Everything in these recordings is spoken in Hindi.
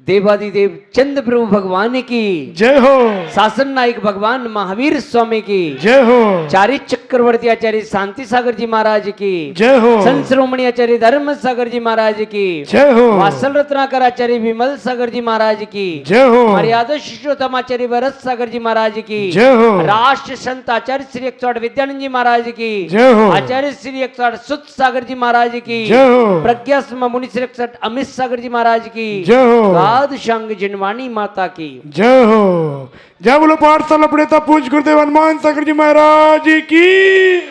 देवादिदेव चंद्र प्रभु भगवान की जय हो। शासन नायक भगवान महावीर स्वामी की जय हो। चारी चक्रवर्ती आचार्य शांति सागर जी महाराज की जय हो। संत शिरोमणि आचार्य धर्म सागर जी महाराज की जय हो। वात्सल रत्नाकर आचार्य विमल सागर जी महाराज की जय हो। मर्यादा शिष्योत्तम आचार्य भरत सागर जी महाराज की जय हो। राष्ट्र संत आचार्य श्री 108 विद्यानंद जी महाराज की जय हो। आचार्य श्री 108 सुत सागर जी महाराज की जय हो। प्रज्ञा मुनि श्री 108 अमित सागर जी महाराज की जय हो। गाद शंग जिनवाणी माता की जय हो। जय बोलो पाठशाला प्रणेता पूज्य गुरुदेव हनुमान सागर जी महाराज की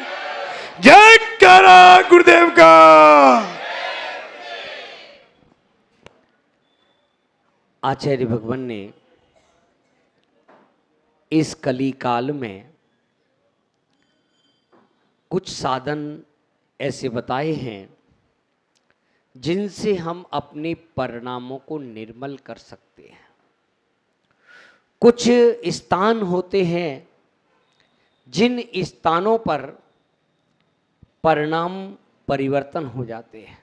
जय। करा गुरुदेव का। आचार्य भगवान ने इस कली काल में कुछ साधन ऐसे बताए हैं जिनसे हम अपने परिणामों को निर्मल कर सकते हैं। कुछ स्थान होते हैं जिन स्थानों पर परिणाम परिवर्तन हो जाते हैं।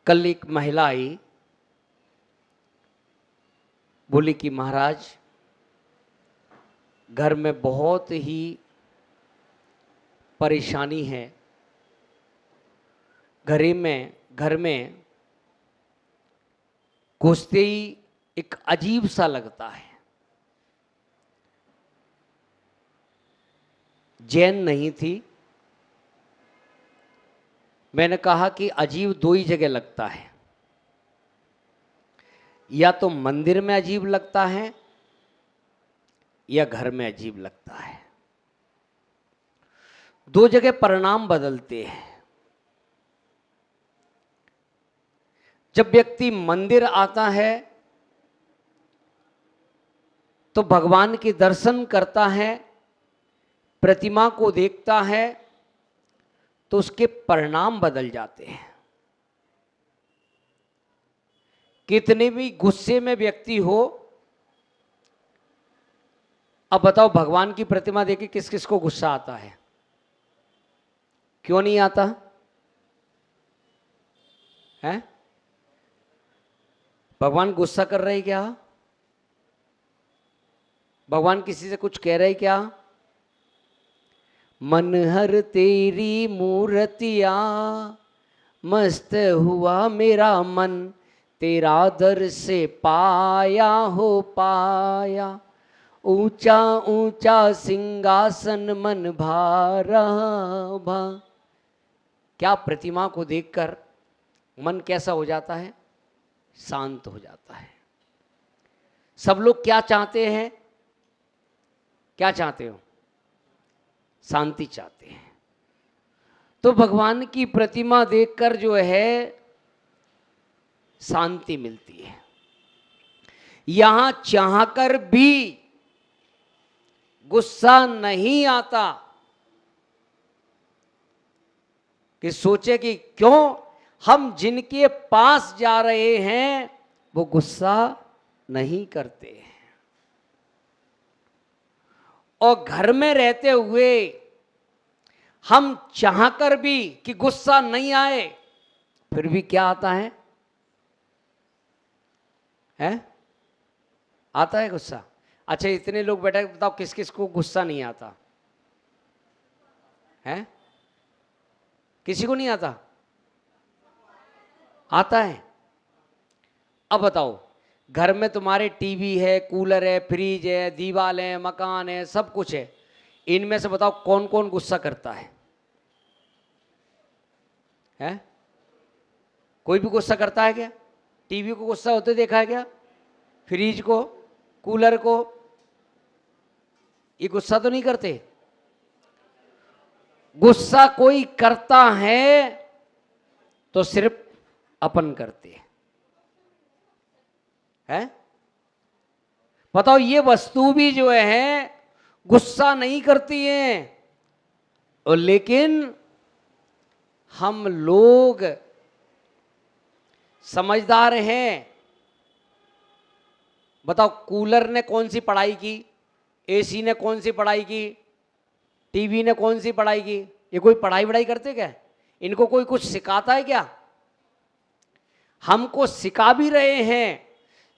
कल एक महिला आई, बोली कि महाराज घर में बहुत ही परेशानी है, घर में घुसते ही एक अजीब सा लगता है। जैन नहीं थी। मैंने कहा कि अजीब दो ही जगह लगता है, या तो मंदिर में अजीब लगता है या घर में अजीब लगता है। दो जगह परिणाम बदलते हैं। जब व्यक्ति मंदिर आता है तो भगवान के दर्शन करता है, प्रतिमा को देखता है, तो उसके परिणाम बदल जाते हैं। कितने भी गुस्से में व्यक्ति हो, अब बताओ भगवान की प्रतिमा देख के किस किस को गुस्सा आता है? क्यों नहीं आता है? भगवान गुस्सा कर रहे क्या? भगवान किसी से कुछ कह रहे क्या? मन हर तेरी मूर्तिया, मस्त हुआ मेरा मन, तेरा दर से पाया हो पाया, ऊंचा ऊंचा सिंहासन मन भारा भा। क्या प्रतिमा को देखकर मन कैसा हो जाता है? शांत हो जाता है। सब लोग क्या चाहते हैं? क्या चाहते हो? शांति चाहते हैं। तो भगवान की प्रतिमा देखकर जो है शांति मिलती है। यहां चाहकर भी गुस्सा नहीं आता कि सोचे कि क्यों हम जिनके पास जा रहे हैं वो गुस्सा नहीं करते हैं। और घर में रहते हुए हम चाहकर भी कि गुस्सा नहीं आए, फिर भी क्या आता है? आता है गुस्सा। अच्छा, इतने लोग बैठे, बताओ किस किस को गुस्सा नहीं आता है? किसी को नहीं आता? आता है। अब बताओ, घर में तुम्हारे टीवी है, कूलर है, फ्रिज है, दीवार है, मकान है, सब कुछ है। इनमें से बताओ कौन कौन गुस्सा करता है? कोई भी गुस्सा करता है क्या? टीवी को गुस्सा होते देखा है क्या? फ्रिज को, कूलर को? ये गुस्सा तो नहीं करते। गुस्सा कोई करता है तो सिर्फ अपन करते हैं। बताओ, ये वस्तु भी जो है गुस्सा नहीं करती है, और लेकिन हम लोग समझदार हैं। बताओ, कूलर ने कौन सी पढ़ाई की? एसी ने कौन सी पढ़ाई की? टीवी ने कौन सी पढ़ाई की? ये कोई पढ़ाई वढ़ाई करते क्या? इनको कोई कुछ सिखाता है क्या? हमको सिखा भी रहे हैं,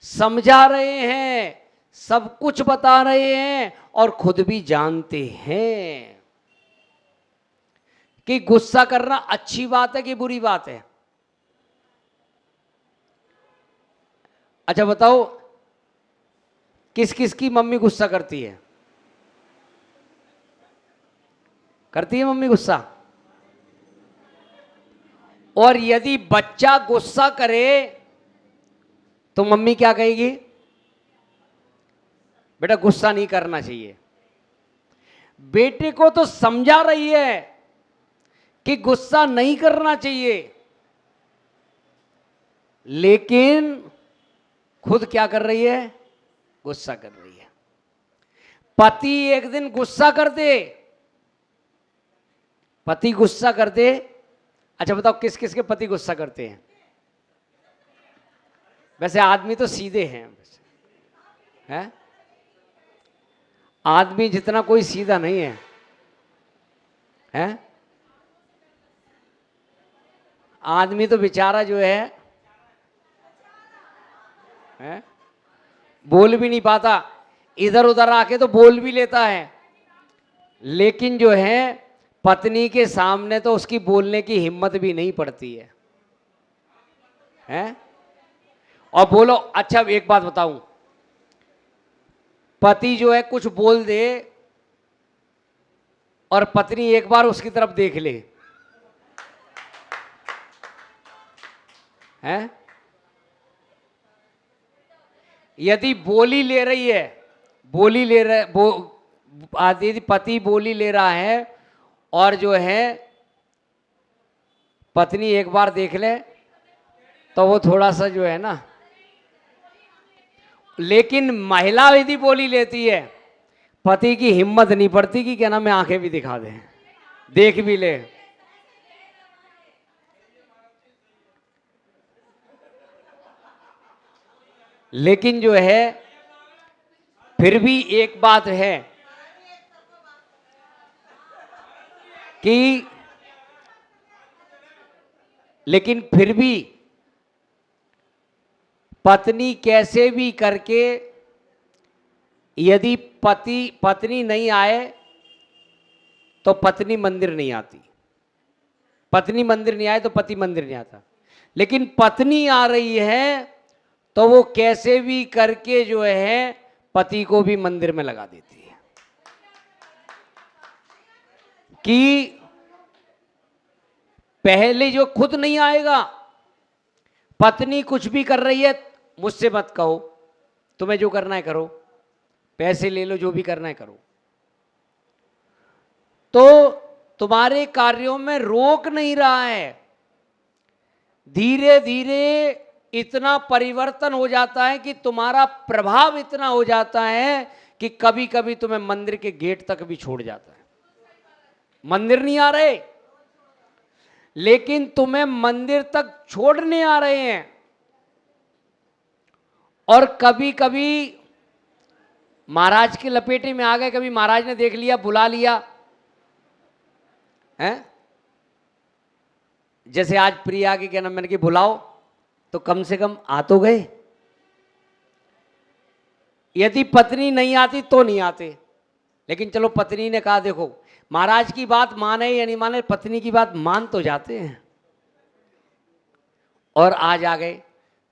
समझा रहे हैं, सब कुछ बता रहे हैं और खुद भी जानते हैं कि गुस्सा करना अच्छी बात है कि बुरी बात है। अच्छा बताओ, किस किस की मम्मी गुस्सा करती है? करती है मम्मी गुस्सा? और यदि बच्चा गुस्सा करे तो मम्मी क्या कहेगी? बेटा गुस्सा नहीं करना चाहिए। बेटे को तो समझा रही है कि गुस्सा नहीं करना चाहिए, लेकिन खुद क्या कर रही है? गुस्सा कर रही है। पति एक दिन गुस्सा कर दे, पति गुस्सा कर दे। अच्छा बताओ, किस किस के पति गुस्सा करते हैं? वैसे आदमी तो सीधे हैं, आदमी जितना कोई सीधा नहीं है, हैं? आदमी तो बेचारा जो है बोल भी नहीं पाता, इधर उधर आके तो बोल भी लेता है, लेकिन जो है पत्नी के सामने तो उसकी बोलने की हिम्मत भी नहीं पड़ती है, हैं? और बोलो, अच्छा एक बात बताऊं, पति जो है कुछ बोल दे और पत्नी एक बार उसकी तरफ देख ले, हैं? यदि बोली ले रही है, बोली ले रहा यदि पति बोली ले रहा है और जो है पत्नी एक बार देख ले तो वो थोड़ा सा जो है ना, लेकिन महिला यदि बोली लेती है, पति की हिम्मत नहीं पड़ती कि क्या नाम है आंखें भी दिखा दे, देख भी ले। लेकिन जो है फिर भी एक बात है कि लेकिन फिर भी पत्नी कैसे भी करके, यदि पत्नी नहीं आए तो पत्नी मंदिर नहीं आती, पत्नी मंदिर नहीं आए तो पति मंदिर नहीं आता, लेकिन पत्नी आ रही है तो वो कैसे भी करके जो है पति को भी मंदिर में लगा देती है कि पहले जो खुद नहीं आएगा, पत्नी कुछ भी कर रही है मुझसे मत कहो, तुम्हें जो करना है करो, पैसे ले लो, जो भी करना है करो, तो तुम्हारे कार्यों में रोक नहीं रहा है। धीरे धीरे इतना परिवर्तन हो जाता है कि तुम्हारा प्रभाव इतना हो जाता है कि कभी कभी तुम्हें मंदिर के गेट तक भी छोड़ जाता है। मंदिर नहीं आ रहे, लेकिन तुम्हें मंदिर तक छोड़ने आ रहे हैं। और कभी कभी महाराज के लपेटे में आ गए, कभी महाराज ने देख लिया, बुला लिया, हैं? जैसे आज प्रिया की क्या नाम, मैंने कि बुलाओ, तो कम से कम आ तो गए। यदि पत्नी नहीं आती तो नहीं आते, लेकिन चलो पत्नी ने कहा, देखो महाराज की बात माने या नहीं माने, पत्नी की बात मान तो जाते हैं, और आज आ गए।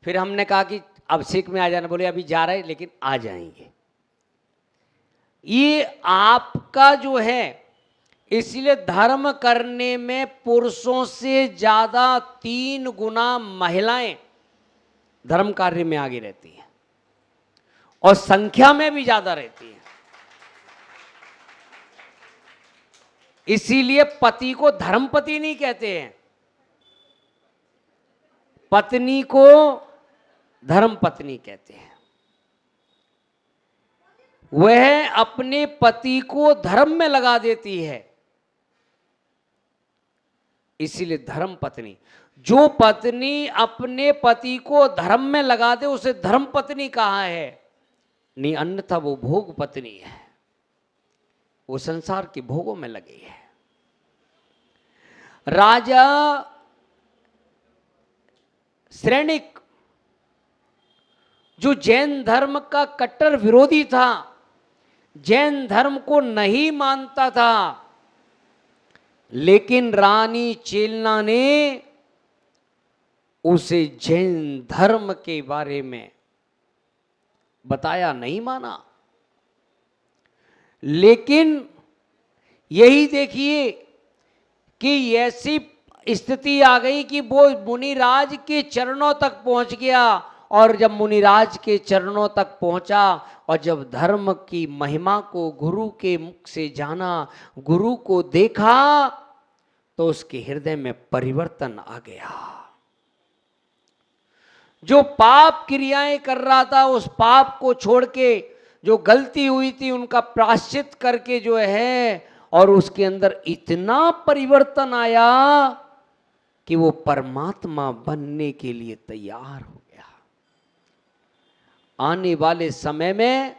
फिर हमने कहा कि अभिषेक में आ जाना, बोले अभी जा रहे लेकिन आ जाएंगे। ये आपका जो है, इसलिए धर्म करने में पुरुषों से ज्यादा 3 गुना महिलाएं धर्म कार्य में आगे रहती हैं, और संख्या में भी ज्यादा रहती हैं। इसीलिए पति को धर्मपति नहीं कहते हैं, पत्नी को धर्मपत्नी कहते हैं। वह अपने पति को धर्म में लगा देती है, इसीलिए धर्म पत्नी। जो पत्नी अपने पति को धर्म में लगा दे उसे धर्म पत्नी कहा है, नहीं अन्यथा वो भोग पत्नी है, वो संसार के भोगों में लगी है। राजा श्रेणिक, जो जैन धर्म का कट्टर विरोधी था, जैन धर्म को नहीं मानता था, लेकिन रानी चेलना ने उसे जैन धर्म के बारे में बताया, नहीं माना। लेकिन यही देखिए कि ऐसी स्थिति आ गई कि वो मुनिराज के चरणों तक पहुंच गया, और जब मुनिराज के चरणों तक पहुंचा और जब धर्म की महिमा को गुरु के मुख से जाना, गुरु को देखा, तो उसके हृदय में परिवर्तन आ गया। जो पाप क्रियाएं कर रहा था, उस पाप को छोड़ के, जो गलती हुई थी उनका प्रायश्चित करके जो है, और उसके अंदर इतना परिवर्तन आया कि वो परमात्मा बनने के लिए तैयार हो गया। आने वाले समय में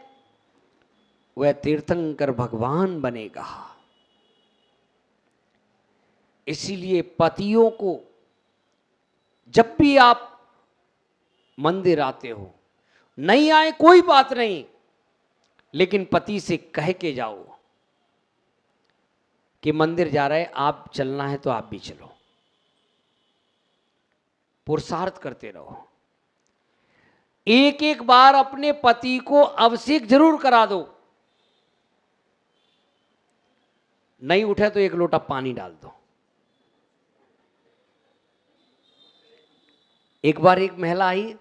वह तीर्थंकर भगवान बनेगा। इसीलिए पतियों को जब भी आप मंदिर आते हो, नहीं आए कोई बात नहीं, लेकिन पति से कह के जाओ कि मंदिर जा रहे, आप चलना है तो आप भी चलो। पुरुषार्थ करते रहो। एक एक बार अपने पति को अभिषेक जरूर करा दो। नहीं उठे तो एक लोटा पानी डाल दो। एक बार एक महिला आई,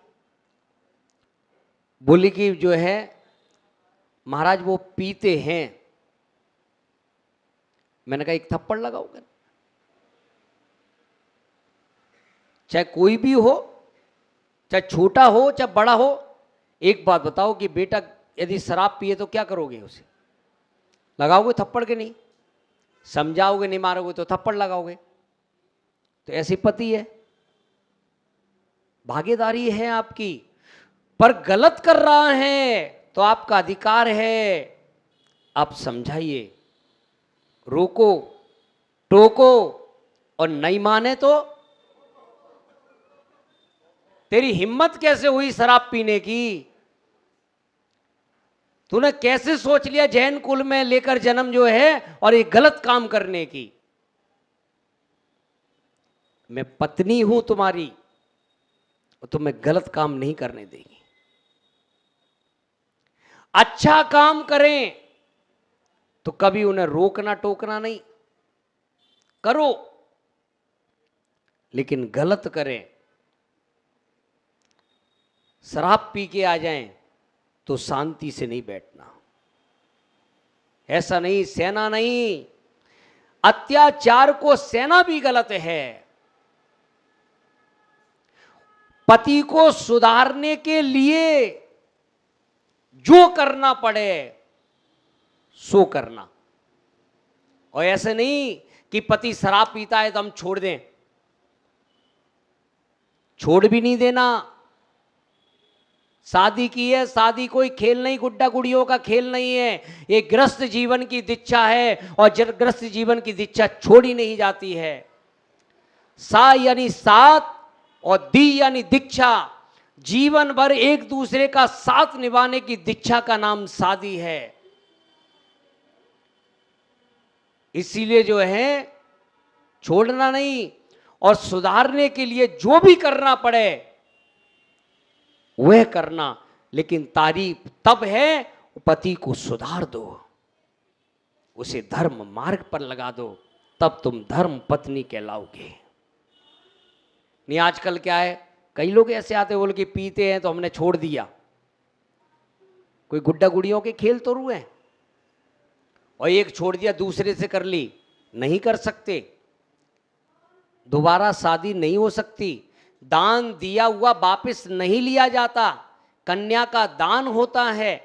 बोली कि जो है महाराज वो पीते हैं। मैंने कहा एक थप्पड़ लगाओगे? चाहे कोई भी हो, चाहे छोटा हो चाहे बड़ा हो, एक बात बताओ कि बेटा यदि शराब पिए तो क्या करोगे? उसे लगाओगे थप्पड़ के? नहीं। समझाओगे, नहीं मारोगे तो थप्पड़ लगाओगे। तो ऐसे पति है, भागीदारी है आपकी। पर गलत कर रहा है तो आपका अधिकार है, आप समझाइए, रोको, टोको, और नहीं माने तो तेरी हिम्मत कैसे हुई शराब पीने की? तूने कैसे सोच लिया जैन कुल में लेकर जन्म जो है और एक गलत काम करने की? मैं पत्नी हूं तुम्हारी, तुम्हें गलत काम नहीं करने देगी। अच्छा काम करें तो कभी उन्हें रोकना टोकना नहीं, करो। लेकिन गलत करें, शराब पी के आ जाएं तो शांति से नहीं बैठना। ऐसा नहीं, सेना नहीं। अत्याचार को सेना भी गलत है। पति को सुधारने के लिए जो करना पड़े सो करना, और ऐसे नहीं कि पति शराब पीता है तो हम छोड़ दें। छोड़ भी नहीं देना। शादी की है, शादी कोई खेल नहीं, गुड्डा गुड़ियों का खेल नहीं है। ये ग्रस्त जीवन की दीक्षा है, और ग्रस्त जीवन की दीक्षा छोड़ी नहीं जाती है। सा यानी साथ और दी यानी दीक्षा। जीवन भर एक दूसरे का साथ निभाने की दीक्षा का नाम शादी है। इसीलिए जो है छोड़ना नहीं, और सुधारने के लिए जो भी करना पड़े वह करना। लेकिन तारीफ तब है पति को सुधार दो, उसे धर्म मार्ग पर लगा दो, तब तुम धर्म पत्नी कहलाओगे। नहीं आजकल क्या है, कई लोग ऐसे आते बोल के पीते हैं तो हमने छोड़ दिया। कोई गुड्डा गुड़ियों के खेल तो रुए हैं, और एक छोड़ दिया दूसरे से कर ली। नहीं कर सकते, दोबारा शादी नहीं हो सकती। दान दिया हुआ वापस नहीं लिया जाता, कन्या का दान होता है।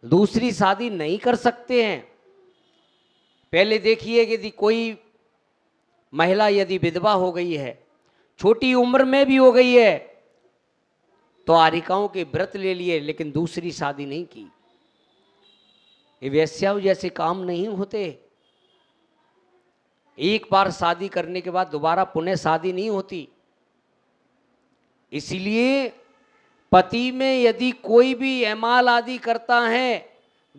दूसरी शादी नहीं कर सकते हैं। पहले देखिए यदि कोई महिला यदि विधवा हो गई है, छोटी उम्र में भी हो गई है, तो आरिकाओं के व्रत ले लिए, लेकिन दूसरी शादी नहीं की। ये वेश्याओं जैसे काम नहीं होते। एक बार शादी करने के बाद दोबारा पुनः शादी नहीं होती। इसलिए पति में यदि कोई भी एमाल आदि करता है,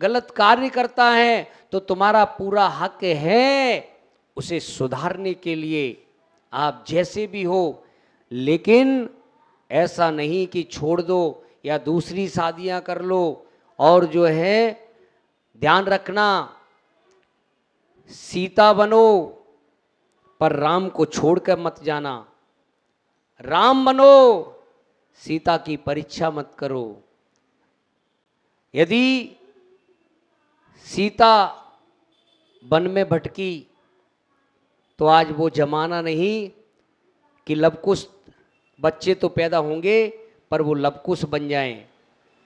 गलत कार्य करता है, तो तुम्हारा पूरा हक है उसे सुधारने के लिए, आप जैसे भी हो। लेकिन ऐसा नहीं कि छोड़ दो या दूसरी शादियां कर लो। और जो है ध्यान रखना, सीता बनो पर राम को छोड़कर मत जाना। राम बनो, सीता की परीक्षा मत करो। यदि सीता वन में भटकी तो आज वो जमाना नहीं कि लवकुश बच्चे तो पैदा होंगे पर वो लवकुश बन जाएं,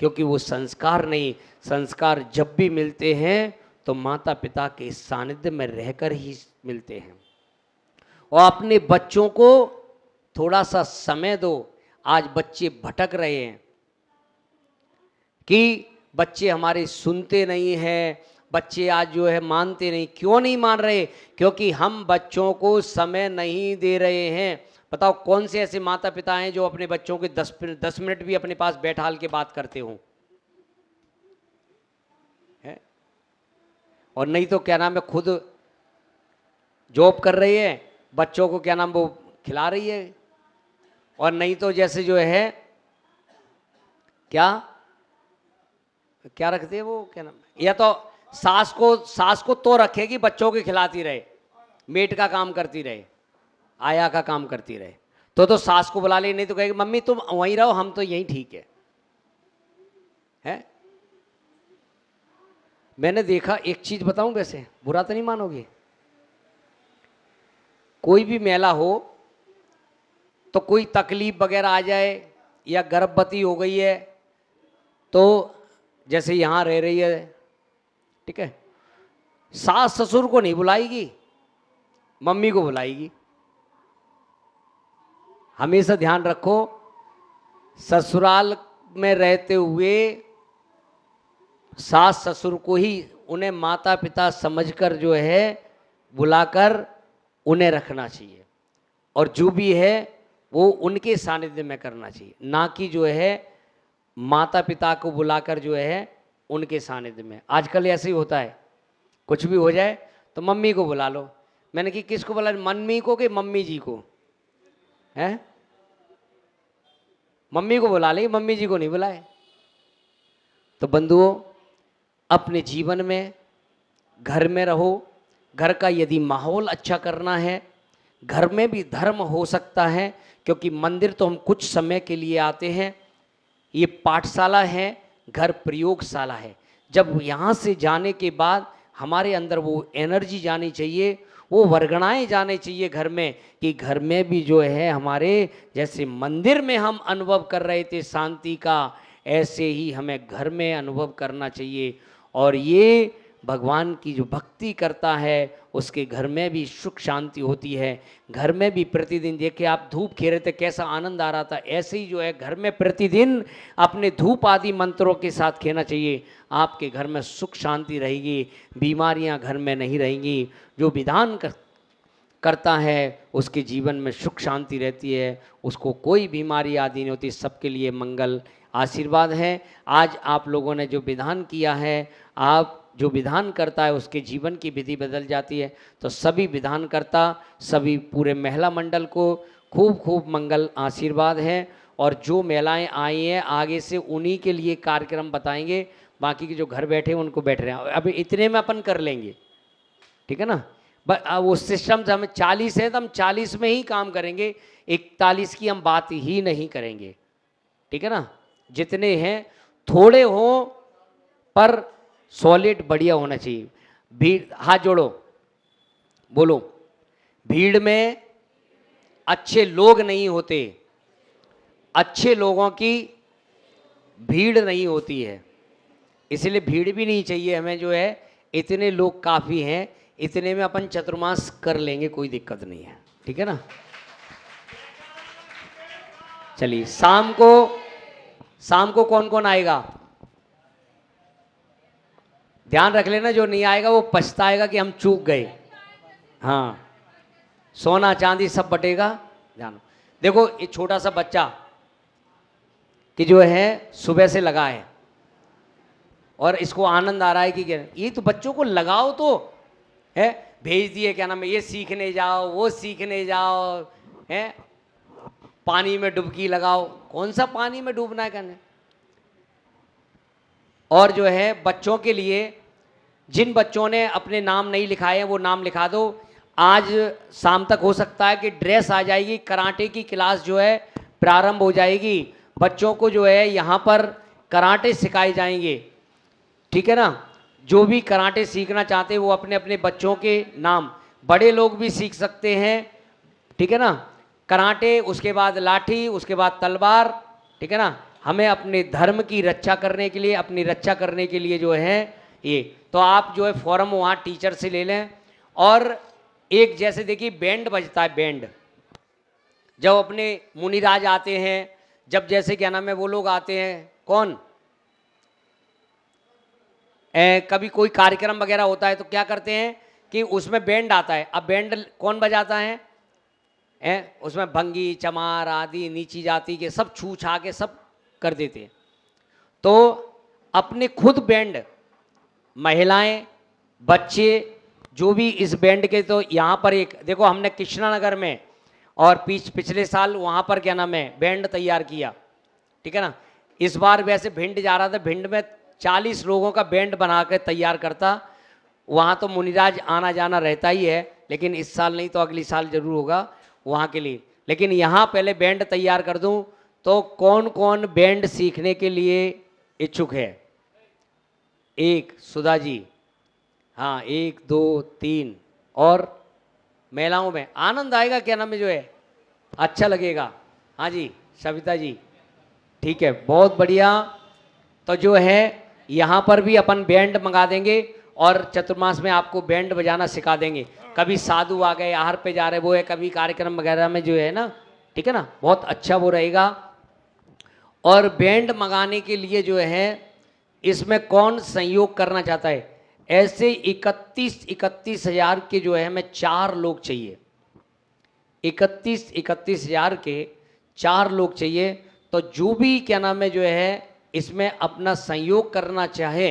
क्योंकि वो संस्कार नहीं। संस्कार जब भी मिलते हैं तो माता पिता के सानिध्य में रहकर ही मिलते हैं। और अपने बच्चों को थोड़ा सा समय दो। आज बच्चे भटक रहे हैं कि बच्चे हमारे सुनते नहीं हैं, बच्चे आज जो है मानते नहीं। क्यों नहीं मान रहे? क्योंकि हम बच्चों को समय नहीं दे रहे हैं। बताओ कौन से ऐसे माता पिता हैं जो अपने बच्चों के 10 मिनट भी अपने पास बैठाल के बात करते हों? है? और नहीं तो क्या नाम है, खुद जॉब कर रही है, बच्चों को क्या नाम वो खिला रही है। और नहीं तो जैसे जो है क्या क्या रखते हैं वो, क्या नाम, या तो सास को तो रखेगी, बच्चों के खिलाती रहे, मेड का काम करती रहे, आया का काम करती रहे। तो सास को बुला ले, नहीं तो कहेगी मम्मी तुम वहीं रहो, हम तो यहीं ठीक है? मैंने देखा, एक चीज बताऊं, वैसे बुरा तो नहीं मानोगे, कोई भी महिला हो तो कोई तकलीफ वगैरह आ जाए या गर्भवती हो गई है, तो जैसे यहाँ रह रही है, ठीक है, सास ससुर को नहीं बुलाएगी, मम्मी को बुलाएगी। हमेशा ध्यान रखो, ससुराल में रहते हुए सास ससुर को ही उन्हें माता पिता समझकर जो है बुलाकर उन्हें रखना चाहिए। और जो भी है वो उनके सानिध्य में करना चाहिए, ना कि जो है माता पिता को बुलाकर जो है उनके सानिध्य में। आजकल ऐसे ही होता है, कुछ भी हो जाए तो मम्मी को बुला लो। मैंने कि किसको बुला, मम्मी को कि मम्मी जी को? है, मम्मी को बुला ली, मम्मी जी को नहीं बुलाए। तो बंधुओं, अपने जीवन में घर में रहो। घर का यदि माहौल अच्छा करना है, घर में भी धर्म हो सकता है, क्योंकि मंदिर तो हम कुछ समय के लिए आते हैं, ये पाठशाला है, घर प्रयोगशाला है। जब यहाँ से जाने के बाद हमारे अंदर वो एनर्जी जानी चाहिए, वो वर्गणाएं जाने चाहिए घर में, कि घर में भी जो है हमारे जैसे मंदिर में हम अनुभव कर रहे थे शांति का, ऐसे ही हमें घर में अनुभव करना चाहिए। और ये भगवान की जो भक्ति करता है उसके घर में भी सुख शांति होती है। घर में भी प्रतिदिन, देखिए आप धूप खेल रहे थे, कैसा आनंद आ रहा था, ऐसे ही जो है घर में प्रतिदिन अपने धूप आदि मंत्रों के साथ खेलना चाहिए। आपके घर में सुख शांति रहेगी, बीमारियां घर में नहीं रहेंगी। जो विधान करता है उसके जीवन में सुख शांति रहती है, उसको कोई बीमारी आदि नहीं होती, सबके लिए मंगल आशीर्वाद है। आज आप लोगों ने जो विधान किया है, आप जो विधान करता है उसके जीवन की विधि बदल जाती है। तो सभी विधान करता, सभी पूरे महिला मंडल को खूब खूब मंगल आशीर्वाद है। और जो महिलाएं आई हैं आगे से उन्हीं के लिए कार्यक्रम बताएंगे, बाकी के जो घर बैठे हैं उनको बैठ रहे हैं। अभी इतने में अपन कर लेंगे, ठीक है ना? वो सिस्टम से हमें 40 है तो हम 40 में ही काम करेंगे, 41 की हम बात ही नहीं करेंगे, ठीक है ना? जितने हैं थोड़े हों पर सॉलिड बढ़िया होना चाहिए। भीड़, हाथ जोड़ो, बोलो, भीड़ में अच्छे लोग नहीं होते, अच्छे लोगों की भीड़ नहीं होती है। इसलिए भीड़ भी नहीं चाहिए हमें, जो है इतने लोग काफ़ी हैं, इतने में अपन चतुर्मास कर लेंगे, कोई दिक्कत नहीं है, ठीक है ना? चलिए, शाम को कौन कौन आएगा? ध्यान रख लेना, जो नहीं आएगा वो पछताएगा कि हम चूक गए। हाँ, सोना चांदी सब बटेगा जानो। देखो ये छोटा सा बच्चा कि जो है सुबह से लगा है और इसको आनंद आ रहा है कि क्या, ये तो बच्चों को लगाओ तो है, भेज दिए क्या नाम है, ये सीखने जाओ वो सीखने जाओ है, पानी में डुबकी लगाओ, कौन सा पानी में डूबना है करने। और जो है बच्चों के लिए, जिन बच्चों ने अपने नाम नहीं लिखाए हैं वो नाम लिखा दो। आज शाम तक हो सकता है कि ड्रेस आ जाएगी, कराटे की क्लास जो है प्रारंभ हो जाएगी, बच्चों को जो है यहाँ पर कराटे सिखाए जाएंगे, ठीक है ना। जो भी कराटे सीखना चाहते हैं वो अपने अपने बच्चों के नाम, बड़े लोग भी सीख सकते हैं, ठीक है ना। कराटे, उसके बाद लाठी, उसके बाद तलवार, ठीक है ना। हमें अपने धर्म की रक्षा करने के लिए, अपनी रक्षा करने के लिए जो है ये, तो आप जो है फॉर्म वहाँ टीचर से ले लें। और एक जैसे देखिए बैंड बजता है, बैंड जब अपने मुनिराज आते हैं, जब जैसे क्या नाम है वो लोग आते हैं, कौन कभी कोई कार्यक्रम वगैरह होता है तो क्या करते हैं कि उसमें बैंड आता है। अब बैंड कौन बजाता है, उसमें भंगी चमार आदि नीची जाति के सब छू छा के सब कर देते हैं। तो अपने खुद बैंड, महिलाएं बच्चे जो भी इस बैंड के, तो यहाँ पर एक देखो हमने कृष्णानगर में और पिछले साल वहाँ पर क्या नाम है बैंड तैयार किया, ठीक है ना। इस बार वैसे भिंड जा रहा था, भिंड में 40 लोगों का बैंड बना कर तैयार करता। वहाँ तो मुनिराज आना जाना रहता ही है, लेकिन इस साल नहीं तो अगली साल जरूर होगा वहाँ के लिए। लेकिन यहाँ पहले बैंड तैयार कर दूँ, तो कौन कौन बैंड सीखने के लिए इच्छुक है? एक सुधा जी, हाँ 1 2 3, और महिलाओं में आनंद आएगा, क्या नाम है जो है अच्छा लगेगा। हाँ जी सविता जी, ठीक है बहुत बढ़िया। तो जो है यहाँ पर भी अपन बैंड मंगा देंगे और चतुर्मास में आपको बैंड बजाना सिखा देंगे। कभी साधु आ गए, आहार पे जा रहे वो है, कभी कार्यक्रम वगैरह में जो है ना, ठीक है ना, बहुत अच्छा वो रहेगा। और बैंड मंगाने के लिए जो है इसमें कौन सहयोग करना चाहता है? ऐसे 31 हजार के जो है हमें 4 लोग चाहिए, 31 हजार के 4 लोग चाहिए। तो जो भी क्या नाम है जो है इसमें अपना सहयोग करना चाहे,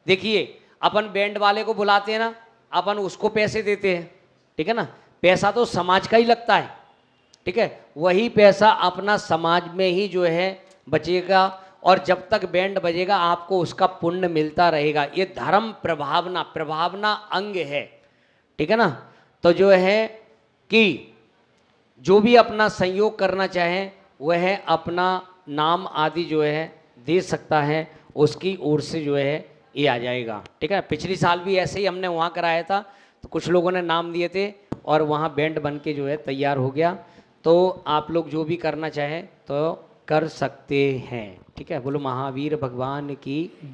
देखिए अपन बैंड वाले को बुलाते हैं ना, अपन उसको पैसे देते हैं, ठीक है ना, पैसा तो समाज का ही लगता है, ठीक है, वही पैसा अपना समाज में ही जो है बचेगा, और जब तक बैंड बजेगा आपको उसका पुण्य मिलता रहेगा। ये धर्म प्रभावना अंग है, ठीक है ना। तो जो है कि जो भी अपना संयोग करना चाहे वह अपना नाम आदि जो है दे सकता है, उसकी ओर से जो है ये आ जाएगा, ठीक है। पिछली साल भी ऐसे ही हमने वहाँ कराया था, तो कुछ लोगों ने नाम दिए थे और वहाँ बैंड बन के जो है तैयार हो गया। तो आप लोग जो भी करना चाहें तो कर सकते हैं, ठीक है। बोलो महावीर भगवान की।